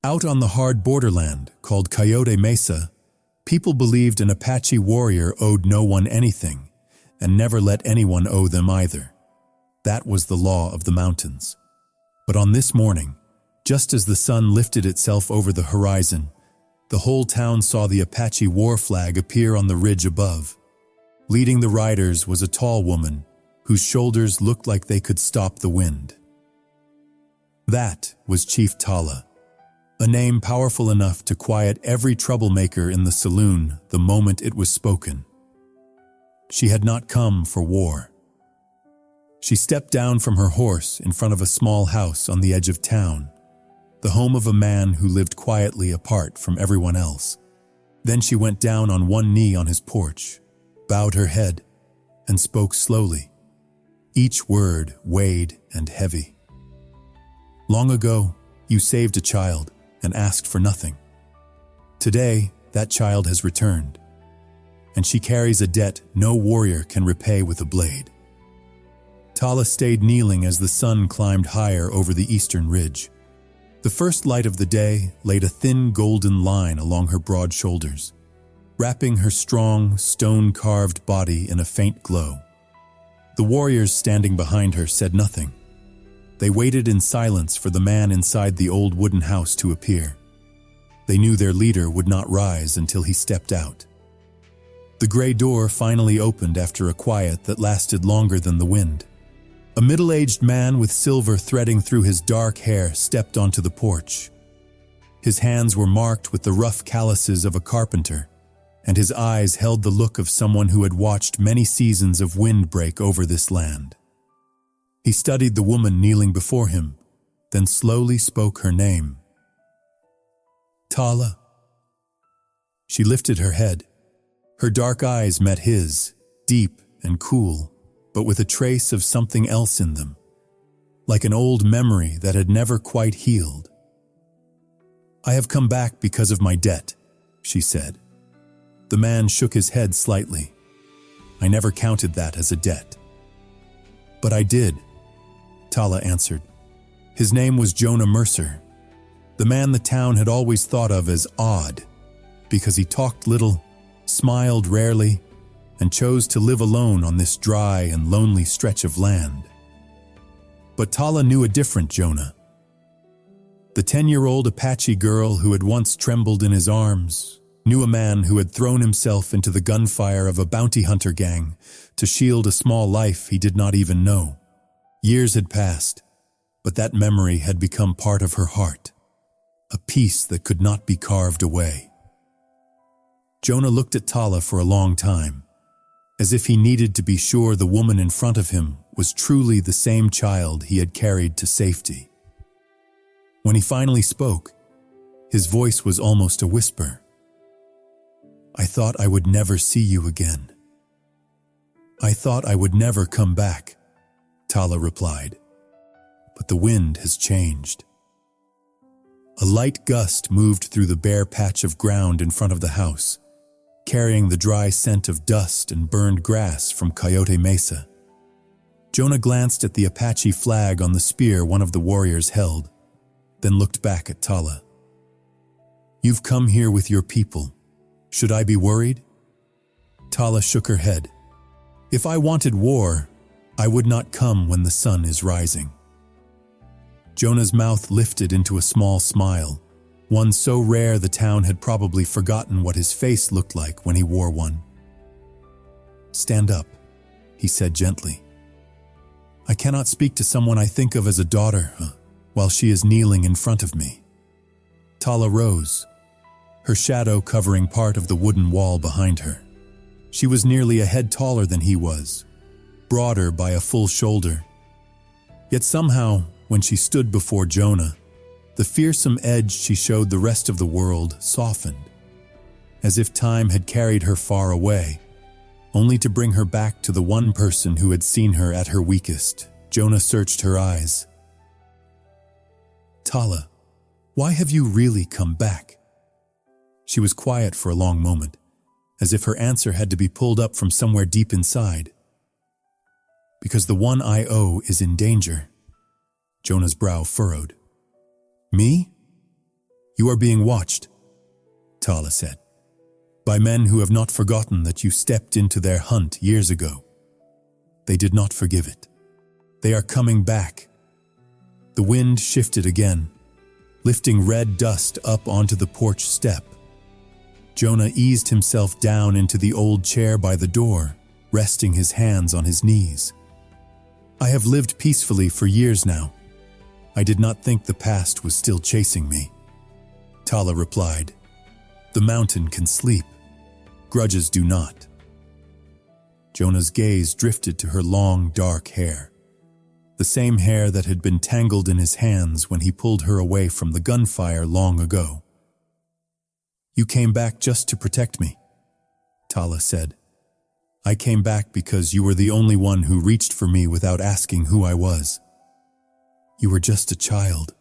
Out on the hard borderland, called Coyote Mesa, people believed an Apache warrior owed no one anything, and never let anyone owe them either. That was the law of the mountains. But on this morning, just as the sun lifted itself over the horizon, the whole town saw the Apache war flag appear on the ridge above. Leading the riders was a tall woman, whose shoulders looked like they could stop the wind. That was Chief Tala, a name powerful enough to quiet every troublemaker in the saloon the moment it was spoken. She had not come for war. She stepped down from her horse in front of a small house on the edge of town, the home of a man who lived quietly apart from everyone else. Then she went down on one knee on his porch, bowed her head, and spoke slowly. Each word weighed and heavy. Long ago, you saved a child and asked for nothing. Today, that child has returned, and she carries a debt no warrior can repay with a blade. Tala stayed kneeling as the sun climbed higher over the eastern ridge. The first light of the day laid a thin golden line along her broad shoulders, wrapping her strong, stone-carved body in a faint glow. The warriors standing behind her said nothing. They waited in silence for the man inside the old wooden house to appear. They knew their leader would not rise until he stepped out. The gray door finally opened after a quiet that lasted longer than the wind. A middle-aged man with silver threading through his dark hair stepped onto the porch. His hands were marked with the rough calluses of a carpenter, and his eyes held the look of someone who had watched many seasons of wind break over this land. He studied the woman kneeling before him, then slowly spoke her name. Tala. She lifted her head. Her dark eyes met his, deep and cool, but with a trace of something else in them, like an old memory that had never quite healed. I have come back because of my debt, she said. The man shook his head slightly. I never counted that as a debt. But I did, Tala answered. His name was Jonah Mercer, the man the town had always thought of as odd, because he talked little, smiled rarely, and chose to live alone on this dry and lonely stretch of land. But Tala knew a different Jonah. The 10-year-old Apache girl who had once trembled in his arms knew a man who had thrown himself into the gunfire of a bounty hunter gang to shield a small life he did not even know. Years had passed, but that memory had become part of her heart, a piece that could not be carved away. Jonah looked at Tala for a long time, as if he needed to be sure the woman in front of him was truly the same child he had carried to safety. When he finally spoke, his voice was almost a whisper. I thought I would never see you again. I thought I would never come back, Tala replied. But the wind has changed. A light gust moved through the bare patch of ground in front of the house, carrying the dry scent of dust and burned grass from Coyote Mesa. Jonah glanced at the Apache flag on the spear one of the warriors held, then looked back at Tala. You've come here with your people. Should I be worried? Tala shook her head. If I wanted war, I would not come when the sun is rising. Jonah's mouth lifted into a small smile, one so rare the town had probably forgotten what his face looked like when he wore one. Stand up, he said gently. I cannot speak to someone I think of as a daughter while she is kneeling in front of me. Tala rose, her shadow covering part of the wooden wall behind her. She was nearly a head taller than he was, broader by a full shoulder. Yet somehow, when she stood before Jonah, the fearsome edge she showed the rest of the world softened, as if time had carried her far away, only to bring her back to the one person who had seen her at her weakest. Jonah searched her eyes. Tala, why have you really come back? She was quiet for a long moment, as if her answer had to be pulled up from somewhere deep inside. Because the one I owe is in danger. Jonah's brow furrowed. Me? You are being watched, Tala said, by men who have not forgotten that you stepped into their hunt years ago. They did not forgive it. They are coming back. The wind shifted again, lifting red dust up onto the porch step. Jonah eased himself down into the old chair by the door, resting his hands on his knees. I have lived peacefully for years now. I did not think the past was still chasing me. Tala replied, The mountain can sleep. Grudges do not. Jonah's gaze drifted to her long, dark hair, the same hair that had been tangled in his hands when he pulled her away from the gunfire long ago. You came back just to protect me, Tala said. I came back because you were the only one who reached for me without asking who I was. You were just a child,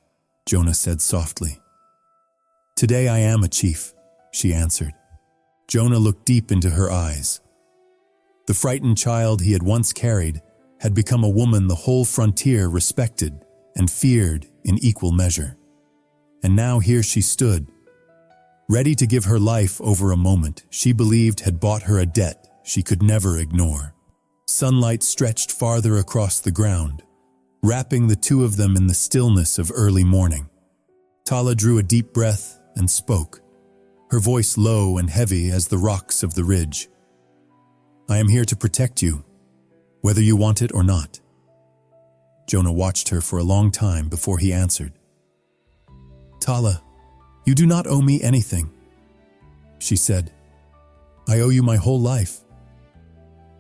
Jonah said softly. Today I am a chief, she answered. Jonah looked deep into her eyes. The frightened child he had once carried had become a woman the whole frontier respected and feared in equal measure. And now here she stood, ready to give her life over a moment she believed had bought her a debt she could never ignore. Sunlight stretched farther across the ground, wrapping the two of them in the stillness of early morning. Tala drew a deep breath and spoke, her voice low and heavy as the rocks of the ridge. I am here to protect you, whether you want it or not. Jonah watched her for a long time before he answered. Tala, you do not owe me anything, she said. I owe you my whole life.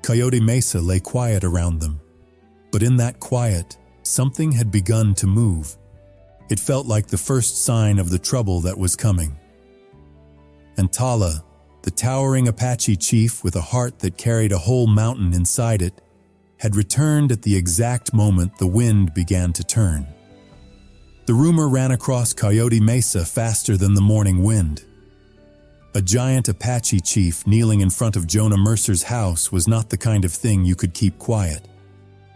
Coyote Mesa lay quiet around them, but in that quiet, something had begun to move. It felt like the first sign of the trouble that was coming. And Tala, the towering Apache chief with a heart that carried a whole mountain inside it, had returned at the exact moment the wind began to turn. The rumor ran across Coyote Mesa faster than the morning wind. A giant Apache chief kneeling in front of Jonah Mercer's house was not the kind of thing you could keep quiet.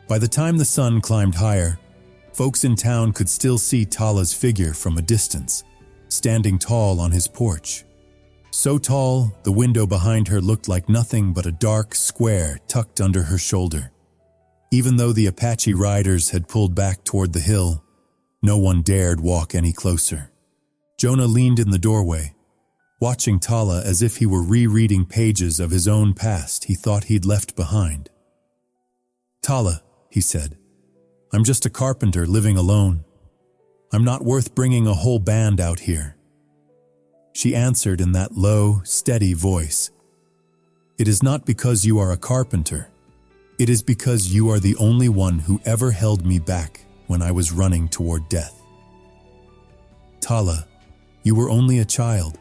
By the time the sun climbed higher, folks in town could still see Tala's figure from a distance, standing tall on his porch. So tall, the window behind her looked like nothing but a dark square tucked under her shoulder. Even though the Apache riders had pulled back toward the hill, no one dared walk any closer. Jonah leaned in the doorway, watching Tala as if he were rereading pages of his own past he thought he'd left behind. Tala, he said, I'm just a carpenter living alone. I'm not worth bringing a whole band out here. She answered in that low, steady voice. It is not because you are a carpenter. It is because you are the only one who ever held me back when I was running toward death. Tala, you were only a child,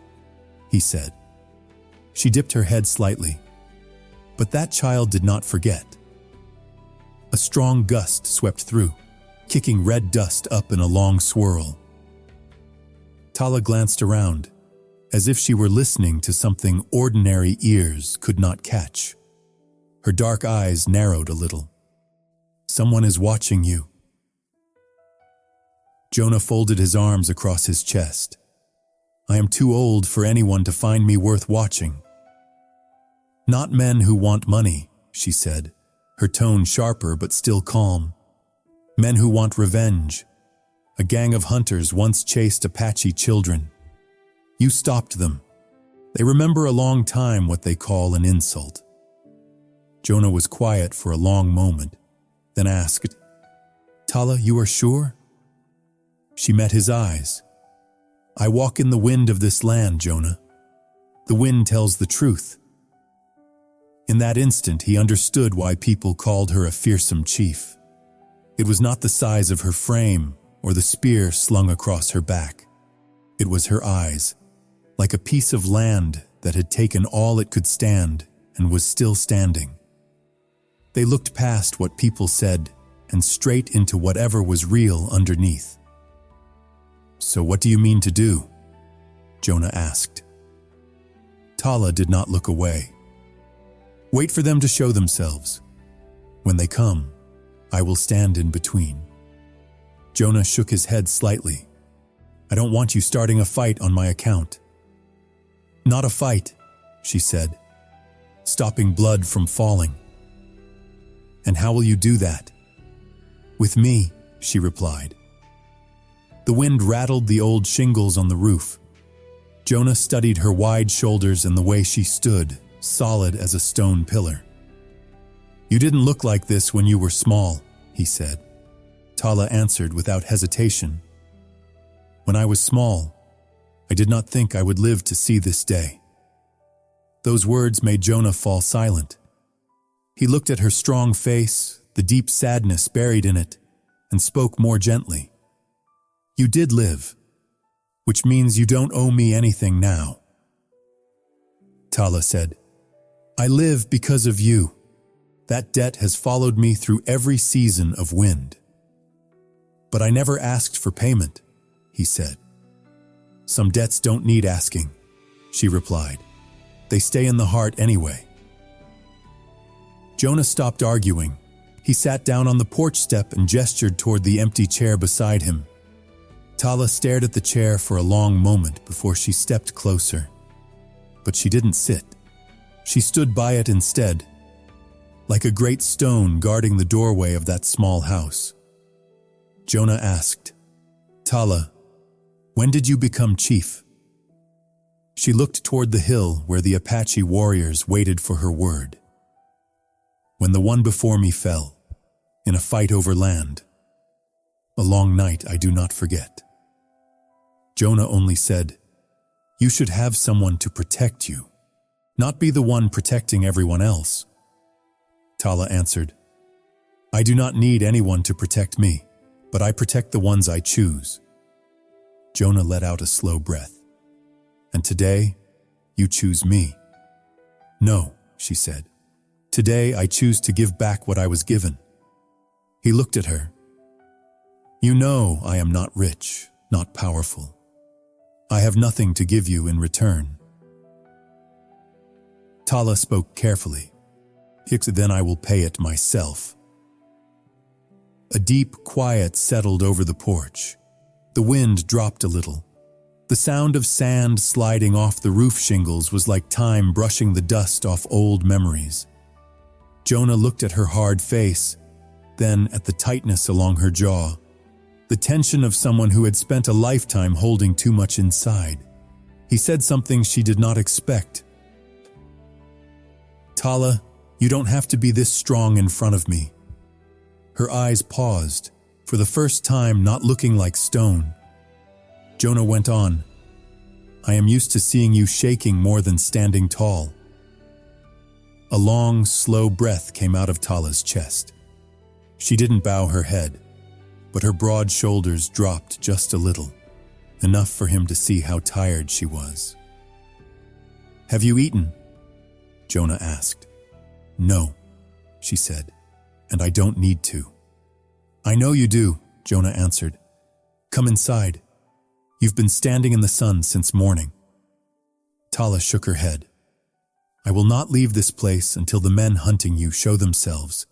he said. She dipped her head slightly, but that child did not forget. A strong gust swept through, kicking red dust up in a long swirl. Tala glanced around, as if she were listening to something ordinary ears could not catch. Her dark eyes narrowed a little. Someone is watching you. Jonah folded his arms across his chest. I am too old for anyone to find me worth watching. Not men who want money, she said, her tone sharper but still calm. Men who want revenge. A gang of hunters once chased Apache children. You stopped them. They remember a long time what they call an insult. Jonah was quiet for a long moment, then asked, Tala, you are sure? She met his eyes. I walk in the wind of this land, Jonah. The wind tells the truth. In that instant, he understood why people called her a fearsome chief. It was not the size of her frame or the spear slung across her back. It was her eyes, like a piece of land that had taken all it could stand and was still standing. They looked past what people said and straight into whatever was real underneath. So what do you mean to do? Jonah asked. Tala did not look away. Wait for them to show themselves. When they come, I will stand in between. Jonah shook his head slightly. I don't want you starting a fight on my account." "Not a fight," she said, stopping blood from falling. "And how will you do that?" "With me," she replied. The wind rattled the old shingles on the roof. Jonah studied her wide shoulders and the way she stood, solid as a stone pillar. "You didn't look like this when you were small," he said. Tala answered without hesitation. "When I was small, I did not think I would live to see this day." Those words made Jonah fall silent. He looked at her strong face, the deep sadness buried in it, and spoke more gently. "You did live, which means you don't owe me anything now." Tala said, "I live because of you. That debt has followed me through every season of wind." "But I never asked for payment," he said. "Some debts don't need asking," she replied. "They stay in the heart anyway." Jonah stopped arguing. He sat down on the porch step and gestured toward the empty chair beside him. Tala stared at the chair for a long moment before she stepped closer. But she didn't sit. She stood by it instead, like a great stone guarding the doorway of that small house. Jonah asked, "Tala, when did you become chief?" She looked toward the hill where the Apache warriors waited for her word. "When the one before me fell, in a fight over land. A long night I do not forget." Jonah only said, "You should have someone to protect you, not be the one protecting everyone else." Tala answered, "I do not need anyone to protect me, but I protect the ones I choose." Jonah let out a slow breath. "And today, you choose me." "No," she said. "Today I choose to give back what I was given." He looked at her. "You know I am not rich, not powerful. I have nothing to give you in return." Tala spoke carefully. "Then I will pay it myself." A deep quiet settled over the porch. The wind dropped a little. The sound of sand sliding off the roof shingles was like time brushing the dust off old memories. Jonah looked at her hard face, then at the tightness along her jaw, the tension of someone who had spent a lifetime holding too much inside. He said something she did not expect. "Tala, you don't have to be this strong in front of me." Her eyes paused, for the first time not looking like stone. Jonah went on, "I am used to seeing you shaking more than standing tall." A long, slow breath came out of Tala's chest. She didn't bow her head, but her broad shoulders dropped just a little, enough for him to see how tired she was. "Have you eaten?" Jonah asked. "No," she said, "and I don't need to." "I know you do," Jonah answered. "Come inside. You've been standing in the sun since morning." Tala shook her head. "I will not leave this place until the men hunting you show themselves."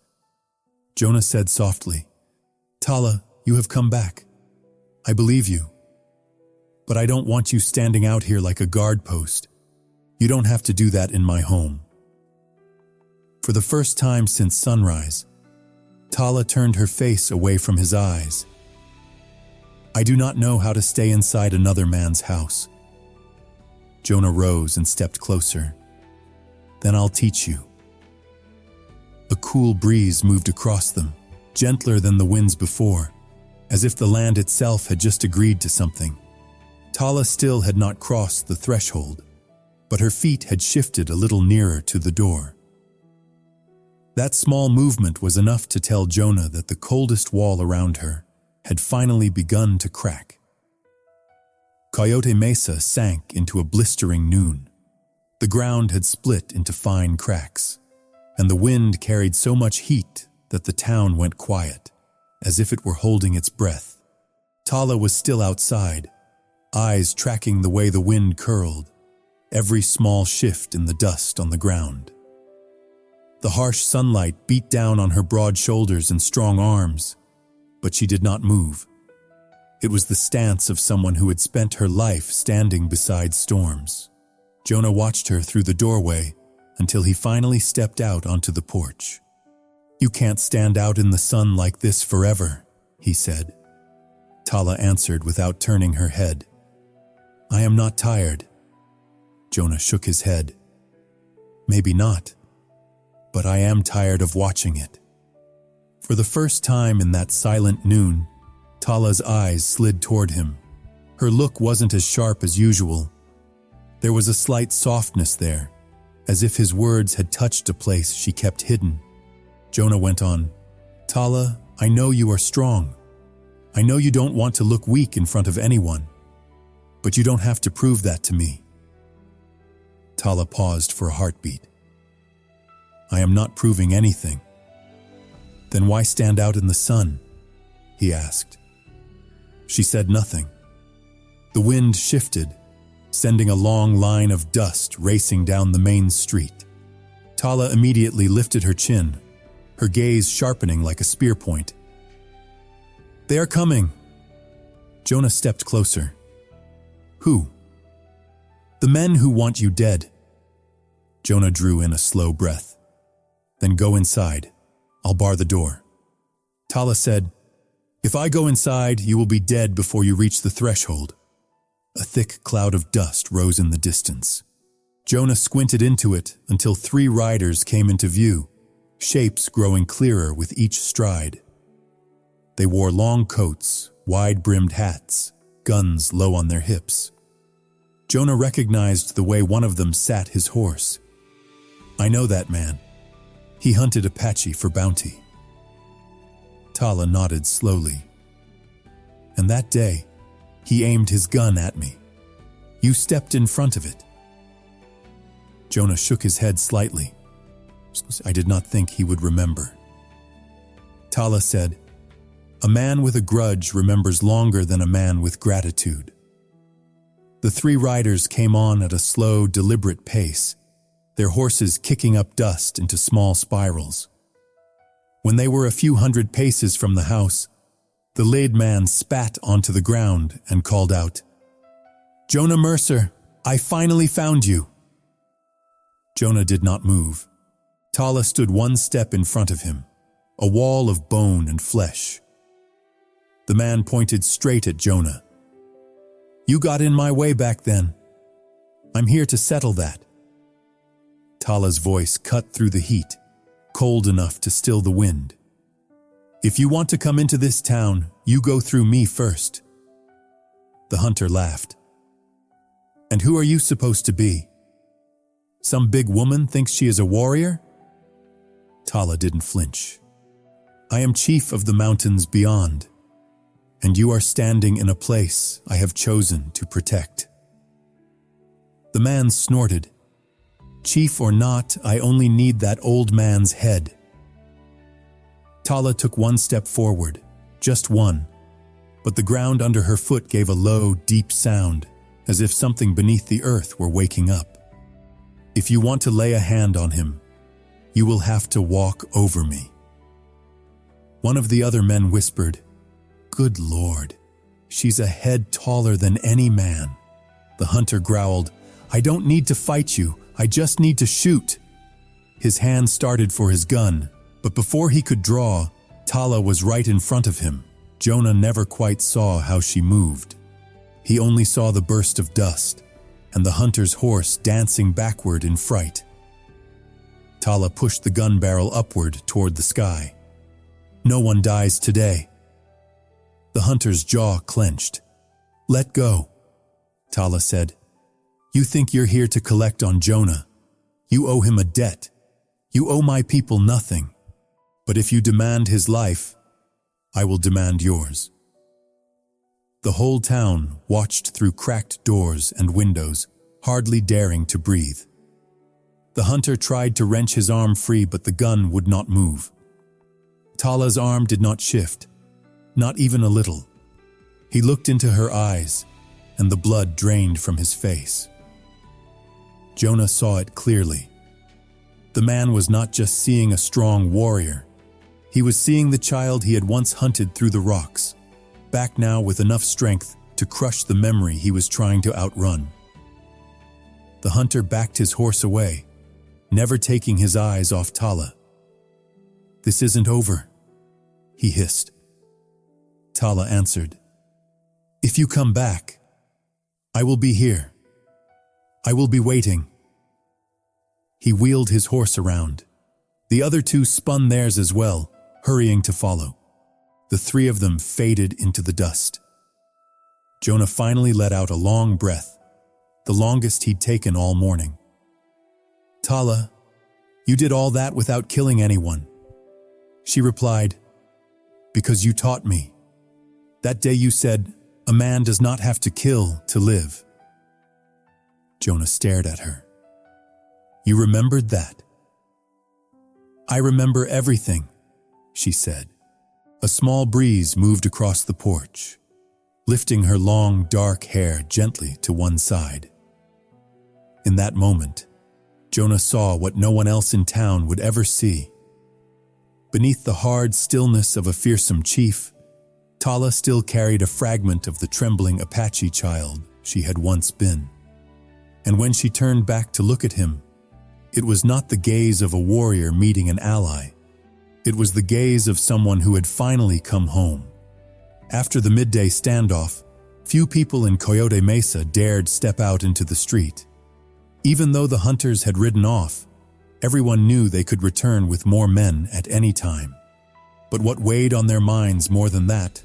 Jonah said softly, "Tala, you have come back. I believe you. But I don't want you standing out here like a guard post. You don't have to do that in my home." For the first time since sunrise, Tala turned her face away from his eyes. "I do not know how to stay inside another man's house." Jonah rose and stepped closer. "Then I'll teach you." A cool breeze moved across them, gentler than the winds before, as if the land itself had just agreed to something. Tala still had not crossed the threshold, but her feet had shifted a little nearer to the door. That small movement was enough to tell Jonah that the coldest wall around her had finally begun to crack. Coyote Mesa sank into a blistering noon. The ground had split into fine cracks, and the wind carried so much heat that the town went quiet, as if it were holding its breath. Tala was still outside, eyes tracking the way the wind curled, every small shift in the dust on the ground. The harsh sunlight beat down on her broad shoulders and strong arms, but she did not move. It was the stance of someone who had spent her life standing beside storms. Jonah watched her through the doorway until he finally stepped out onto the porch. "You can't stand out in the sun like this forever," he said. Tala answered without turning her head. "I am not tired." Jonah shook his head. "Maybe not, but I am tired of watching it." For the first time in that silent noon, Tala's eyes slid toward him. Her look wasn't as sharp as usual. There was a slight softness there, as if his words had touched a place she kept hidden. Jonah went on, "Tala, I know you are strong. I know you don't want to look weak in front of anyone, but you don't have to prove that to me." Tala paused for a heartbeat. "I am not proving anything." "Then why stand out in the sun?" he asked. She said nothing. The wind shifted, sending a long line of dust racing down the main street. Tala immediately lifted her chin, her gaze sharpening like a spear point. "They are coming." Jonah stepped closer. "Who?" "The men who want you dead." Jonah drew in a slow breath. "Then go inside. I'll bar the door." Tala said, "If I go inside, you will be dead before you reach the threshold." A thick cloud of dust rose in the distance. Jonah squinted into it until 3 riders came into view, shapes growing clearer with each stride. They wore long coats, wide-brimmed hats, guns low on their hips. Jonah recognized the way one of them sat his horse. "I know that man. He hunted Apache for bounty." Tala nodded slowly. "And that day, he aimed his gun at me. You stepped in front of it." Jonah shook his head slightly. "I did not think he would remember." Tala said, "A man with a grudge remembers longer than a man with gratitude." The 3 riders came on at a slow, deliberate pace, their horses kicking up dust into small spirals. When they were a few hundred paces from the house, the lead man spat onto the ground and called out, "Jonah Mercer, I finally found you." Jonah did not move. Tala stood 1 step in front of him, a wall of bone and flesh. The man pointed straight at Jonah. "You got in my way back then. I'm here to settle that." Tala's voice cut through the heat, cold enough to still the wind. "If you want to come into this town, you go through me first." The hunter laughed. "And who are you supposed to be? Some big woman thinks she is a warrior?" Tala didn't flinch. "I am chief of the mountains beyond, and you are standing in a place I have chosen to protect." The man snorted. "Chief or not, I only need that old man's head." Tala took 1 step forward, just 1, but the ground under her foot gave a low, deep sound, as if something beneath the earth were waking up. "If you want to lay a hand on him, you will have to walk over me." One of the other men whispered, "Good Lord, she's a head taller than any man." The hunter growled, "I don't need to fight you, I just need to shoot." His hand started for his gun, but before he could draw, Tala was right in front of him. Jonah never quite saw how she moved. He only saw the burst of dust, and the hunter's horse dancing backward in fright. Tala pushed the gun barrel upward toward the sky. "No one dies today." The hunter's jaw clenched. "Let go," Tala said. "You think you're here to collect on Jonah. You owe him a debt. You owe my people nothing. But if you demand his life, I will demand yours." The whole town watched through cracked doors and windows, hardly daring to breathe. The hunter tried to wrench his arm free, but the gun would not move. Tala's arm did not shift, not even a little. He looked into her eyes, and the blood drained from his face. Jonah saw it clearly. The man was not just seeing a strong warrior. He was seeing the child he had once hunted through the rocks, back now with enough strength to crush the memory he was trying to outrun. The hunter backed his horse away, never taking his eyes off Tala. "This isn't over," he hissed. Tala answered, "If you come back, I will be here. I will be waiting." He wheeled his horse around. The other two spun theirs as well, hurrying to follow. The three of them faded into the dust. Jonah finally let out a long breath, the longest he'd taken all morning. "Tala, you did all that without killing anyone." She replied, "Because you taught me. That day you said, a man does not have to kill to live." Jonah stared at her. "You remembered that?" "I remember everything," she said. A small breeze moved across the porch, lifting her long, dark hair gently to one side. In that moment, Jonah saw what no one else in town would ever see. Beneath the hard stillness of a fearsome chief, Tala still carried a fragment of the trembling Apache child she had once been. And when she turned back to look at him, it was not the gaze of a warrior meeting an ally. It was the gaze of someone who had finally come home. After the midday standoff, few people in Coyote Mesa dared step out into the street. Even though the hunters had ridden off, everyone knew they could return with more men at any time. But what weighed on their minds more than that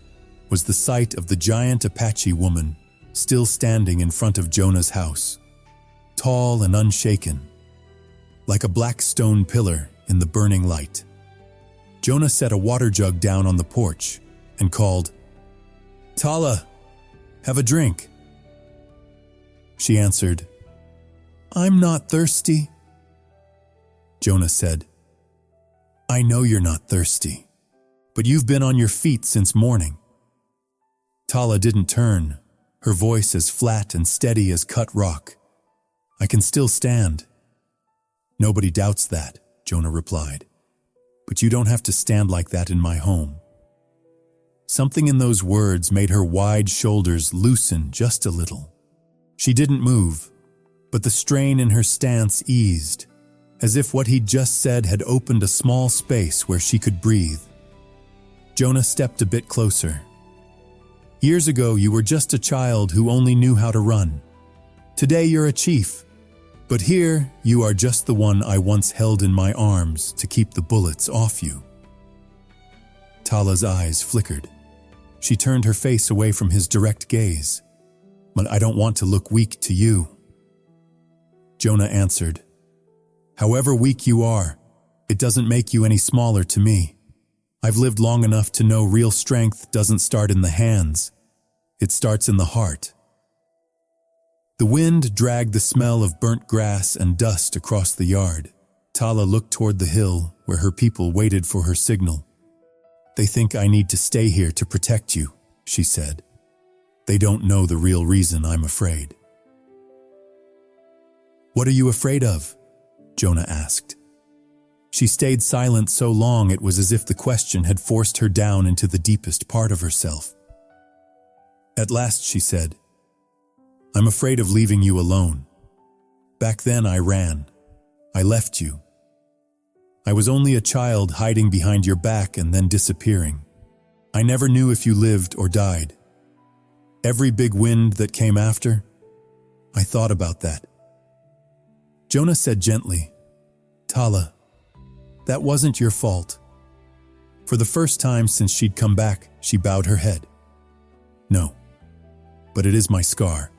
was the sight of the giant Apache woman still standing in front of Jonah's house, tall and unshaken, like a black stone pillar in the burning light. Jonah set a water jug down on the porch and called, "Tala, have a drink." She answered, "I'm not thirsty." Jonah said, "I know you're not thirsty, but you've been on your feet since morning." Tala didn't turn, her voice as flat and steady as cut rock. "I can still stand." "Nobody doubts that," Jonah replied. "But you don't have to stand like that in my home." Something in those words made her wide shoulders loosen just a little. She didn't move, but the strain in her stance eased, as if what he'd just said had opened a small space where she could breathe. Jonah stepped a bit closer. "Years ago, you were just a child who only knew how to run. Today, you're a chief. But here, you are just the one I once held in my arms to keep the bullets off you." Tala's eyes flickered. She turned her face away from his direct gaze. "But I don't want to look weak to you." Jonah answered, "However weak you are, it doesn't make you any smaller to me. I've lived long enough to know real strength doesn't start in the hands. It starts in the heart." The wind dragged the smell of burnt grass and dust across the yard. Tala looked toward the hill where her people waited for her signal. "They think I need to stay here to protect you," she said. "They don't know the real reason I'm afraid." "What are you afraid of?" Jonah asked. She stayed silent so long it was as if the question had forced her down into the deepest part of herself. At last she said, "I'm afraid of leaving you alone. Back then I ran. I left you. I was only a child hiding behind your back and then disappearing. I never knew if you lived or died. Every big wind that came after, I thought about that." Jonah said gently, "Tala, that wasn't your fault." For the first time since she'd come back, she bowed her head. "No, but it is my scar."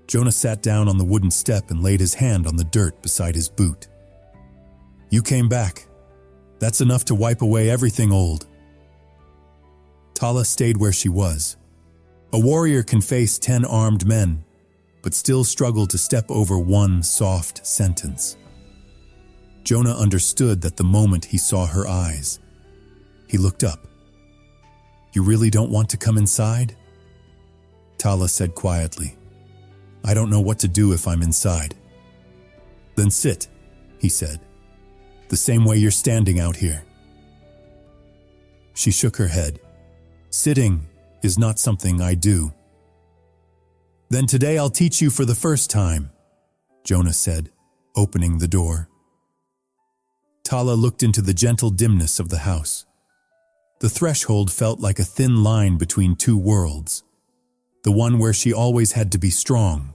Jonah sat down on the wooden step and laid his hand on the dirt beside his boot. "You came back. That's enough to wipe away everything old." Tala stayed where she was. A warrior can face 10 armed men, but still struggle to step over one soft sentence. Jonah understood that the moment he saw her eyes. He looked up. "You really don't want to come inside?" Tala said quietly, "I don't know what to do if I'm inside." "Then sit," he said, "the same way you're standing out here." She shook her head. Sitting is not something I do." "Then today I'll teach you for the first time," Jonah said, opening the door. Tala looked into the gentle dimness of the house. The threshold felt like a thin line between two worlds, the one where she always had to be strong,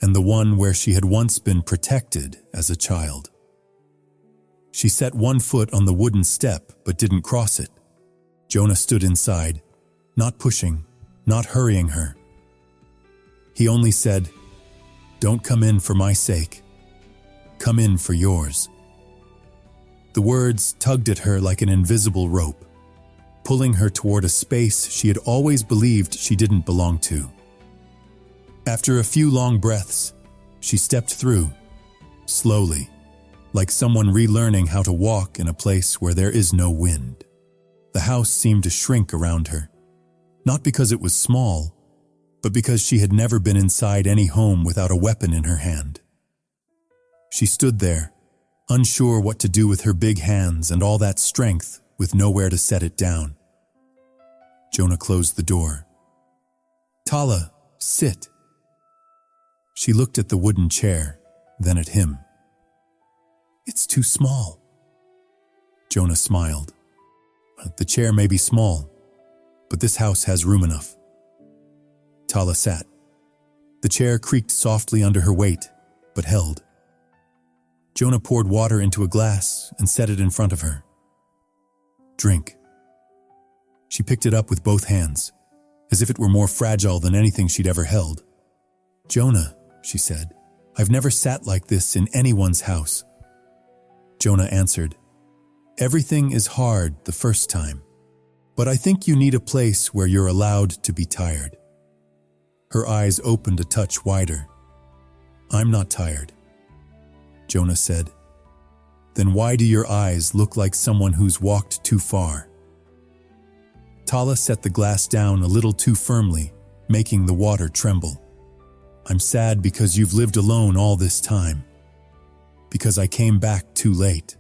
and the one where she had once been protected as a child. She set one foot on the wooden step but didn't cross it. Jonah stood inside, not pushing, not hurrying her. He only said, "Don't come in for my sake. Come in for yours." The words tugged at her like an invisible rope, pulling her toward a space she had always believed she didn't belong to. After a few long breaths, she stepped through, slowly, like someone relearning how to walk in a place where there is no wind. The house seemed to shrink around her, not because it was small, but because she had never been inside any home without a weapon in her hand. She stood there, unsure what to do with her big hands and all that strength, with nowhere to set it down. Jonah closed the door. "Tala, sit." She looked at the wooden chair, then at him. "It's too small." Jonah smiled. "The chair may be small, but this house has room enough." Tala sat. The chair creaked softly under her weight, but held. Jonah poured water into a glass and set it in front of her. "Drink." She picked it up with both hands, as if it were more fragile than anything she'd ever held. "Jonah," she said, "I've never sat like this in anyone's house." Jonah answered, "Everything is hard the first time, but I think you need a place where you're allowed to be tired." Her eyes opened a touch wider. "I'm not tired," Jonah said. "Then why do your eyes look like someone who's walked too far?" Tala set the glass down a little too firmly, making the water tremble. "I'm sad because you've lived alone all this time. Because I came back too late."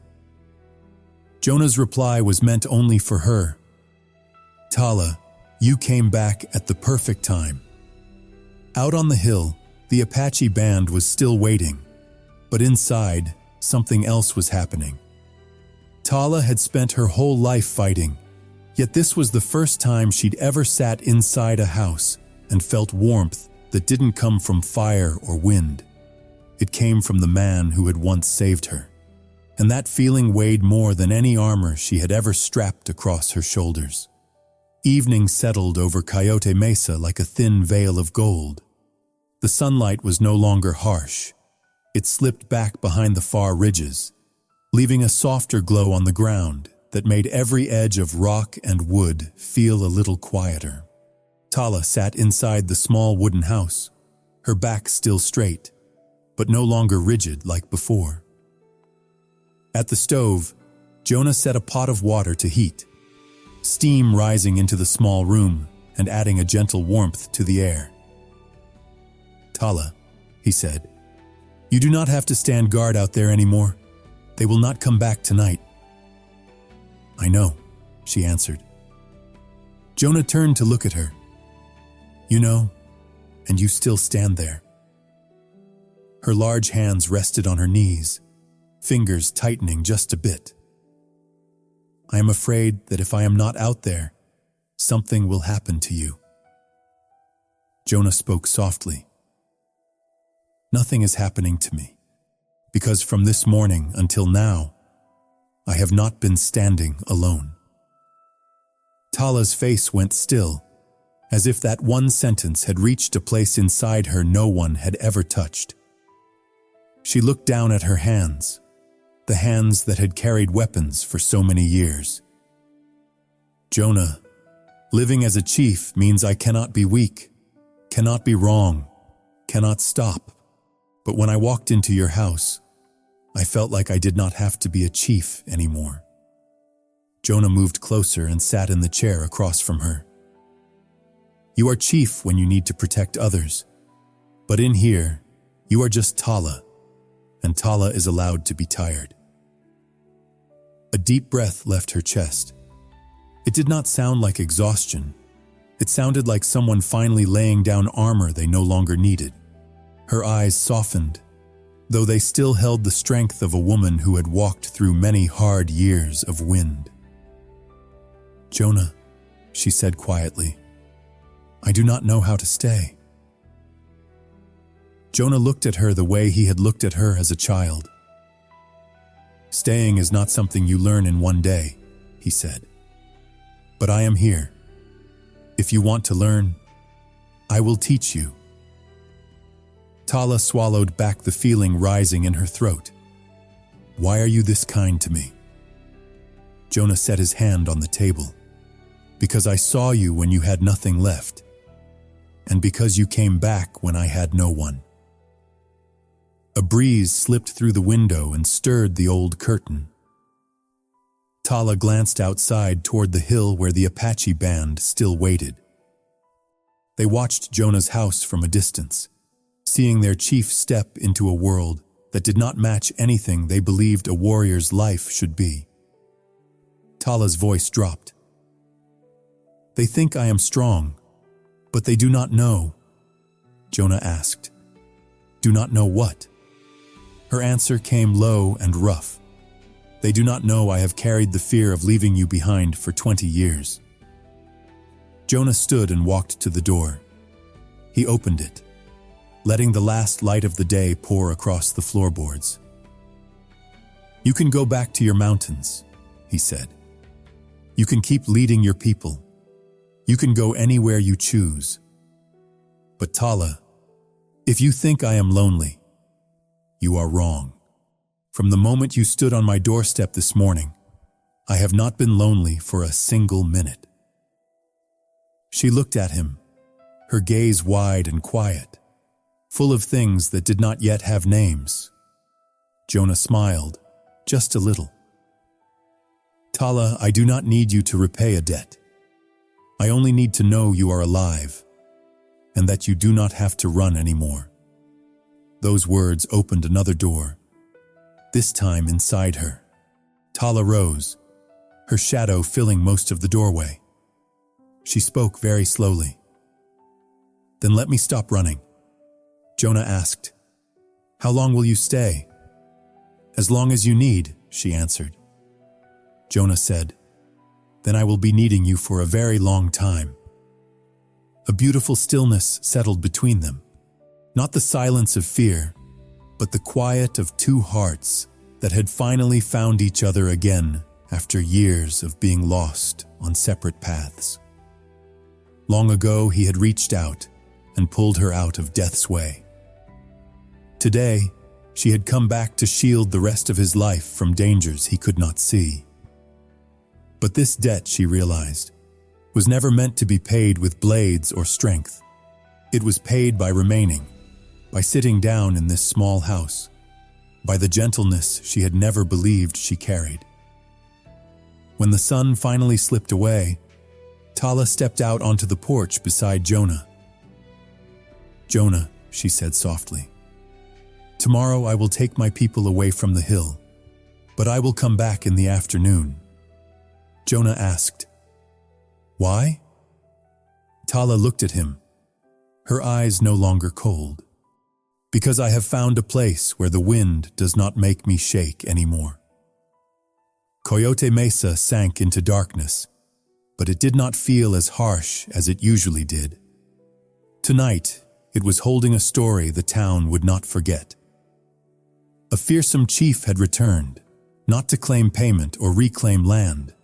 Jonah's reply was meant only for her. "Tala, you came back at the perfect time." Out on the hill, the Apache band was still waiting, but inside, something else was happening. Tala had spent her whole life fighting, yet this was the first time she'd ever sat inside a house and felt warmth that didn't come from fire or wind. It came from the man who had once saved her, and that feeling weighed more than any armor she had ever strapped across her shoulders. Evening settled over Coyote Mesa like a thin veil of gold. The sunlight was no longer harsh. It slipped back behind the far ridges, leaving a softer glow on the ground that made every edge of rock and wood feel a little quieter. Tala sat inside the small wooden house, her back still straight, but no longer rigid like before. At the stove, Jonah set a pot of water to heat, steam rising into the small room and adding a gentle warmth to the air. "Tala," he said, "you do not have to stand guard out there anymore. They will not come back tonight." "I know," she answered. Jonah turned to look at her. "You know, and you still stand there." Her large hands rested on her knees, fingers tightening just a bit. "I am afraid that if I am not out there, something will happen to you." Jonah spoke softly. "Nothing is happening to me, because from this morning until now, I have not been standing alone." Tala's face went still, as if that one sentence had reached a place inside her no one had ever touched. She looked down at her hands, the hands that had carried weapons for so many years. "Jonah, living as a chief means I cannot be weak, cannot be wrong, cannot stop. But when I walked into your house, I felt like I did not have to be a chief anymore." Jonah moved closer and sat in the chair across from her. "You are chief when you need to protect others, but in here, you are just Tala, and Tala is allowed to be tired." A deep breath left her chest. It did not sound like exhaustion, It sounded like someone finally laying down armor they no longer needed. Her eyes softened, though they still held the strength of a woman who had walked through many hard years of wind. "Jonah," she said quietly, "I do not know how to stay." Jonah looked at her the way he had looked at her as a child. "Staying is not something you learn in one day," he said. "But I am here. If you want to learn, I will teach you." Tala swallowed back the feeling rising in her throat. "Why are you this kind to me?" Jonah set his hand on the table. "Because I saw you when you had nothing left, and because you came back when I had no one." A breeze slipped through the window and stirred the old curtain. Tala glanced outside toward the hill where the Apache band still waited. They watched Jonah's house from a distance, seeing their chief step into a world that did not match anything they believed a warrior's life should be. Tala's voice dropped. "They think I am strong, but they do not know." Jonah asked. "Do not know what?" Her answer came low and rough. "They do not know I have carried the fear of leaving you behind for 20 years. Jonah stood and walked to the door. He opened it, letting the last light of the day pour across the floorboards. "You can go back to your mountains," he said. "You can keep leading your people. You can go anywhere you choose. But Tala, if you think I am lonely, you are wrong. From the moment you stood on my doorstep this morning, I have not been lonely for a single minute." She looked at him, her gaze wide and quiet, full of things that did not yet have names. Jonah smiled, just a little. "Tala, I do not need you to repay a debt. I only need to know you are alive, and that you do not have to run anymore." Those words opened another door, this time inside her. Tala rose, her shadow filling most of the doorway. She spoke very slowly. "Then let me stop running." Jonah asked, "How long will you stay?" "As long as you need," she answered. Jonah said, "Then I will be needing you for a very long time." A beautiful stillness settled between them. Not the silence of fear, but the quiet of two hearts that had finally found each other again after years of being lost on separate paths. Long ago, he had reached out and pulled her out of death's way. Today, she had come back to shield the rest of his life from dangers he could not see. But this debt, she realized, was never meant to be paid with blades or strength. It was paid by remaining, by sitting down in this small house, by the gentleness she had never believed she carried. When the sun finally slipped away, Tala stepped out onto the porch beside Jonah. "Jonah," she said softly, "tomorrow I will take my people away from the hill, but I will come back in the afternoon." Jonah asked, "Why?" Tala looked at him, her eyes no longer cold. "Because I have found a place where the wind does not make me shake anymore." Coyote Mesa sank into darkness, but it did not feel as harsh as it usually did. Tonight, it was holding a story the town would not forget. A fearsome chief had returned, not to claim payment or reclaim land,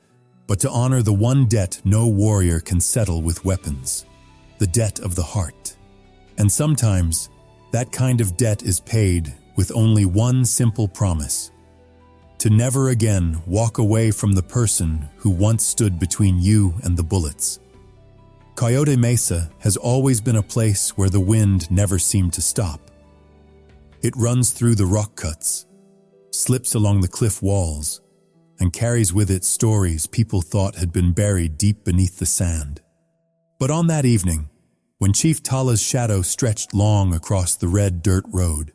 but to honor the one debt no warrior can settle with weapons, the debt of the heart. And sometimes, that kind of debt is paid with only one simple promise: to never again walk away from the person who once stood between you and the bullets. Coyote Mesa has always been a place where the wind never seemed to stop. It runs through the rock cuts, slips along the cliff walls, and carries with it stories people thought had been buried deep beneath the sand. But on that evening, when Chief Tala's shadow stretched long across the red dirt road,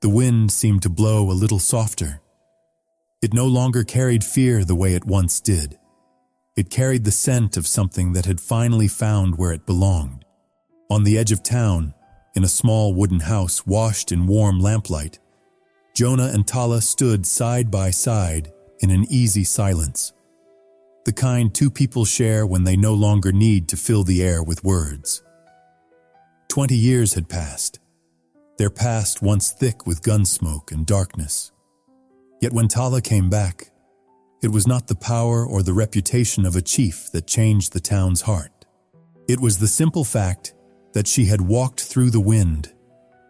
the wind seemed to blow a little softer. It no longer carried fear the way it once did. It carried the scent of something that had finally found where it belonged. On the edge of town, in a small wooden house washed in warm lamplight, Jonah and Tala stood side by side in an easy silence, the kind two people share when they no longer need to fill the air with words. 20 years had passed, their past once thick with gun smoke and darkness. Yet when Tala came back, it was not the power or the reputation of a chief that changed the town's heart. It was the simple fact that she had walked through the wind,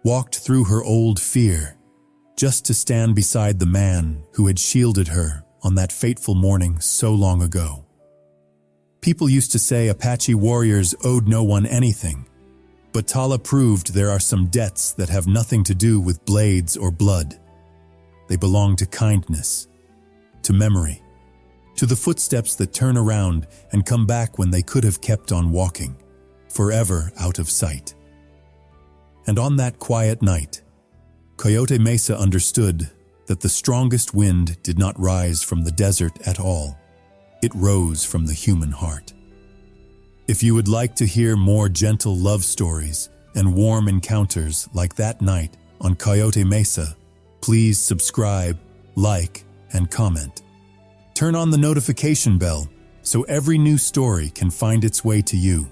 walked through her old fear, just to stand beside the man who had shielded her on that fateful morning so long ago. People used to say Apache warriors owed no one anything, but Tala proved there are some debts that have nothing to do with blades or blood. They belong to kindness, to memory, to the footsteps that turn around and come back when they could have kept on walking, forever out of sight. And on that quiet night, Coyote Mesa understood that the strongest wind did not rise from the desert at all. It rose from the human heart. If you would like to hear more gentle love stories and warm encounters like that night on Coyote Mesa, please subscribe, like, and comment. Turn on the notification bell so every new story can find its way to you.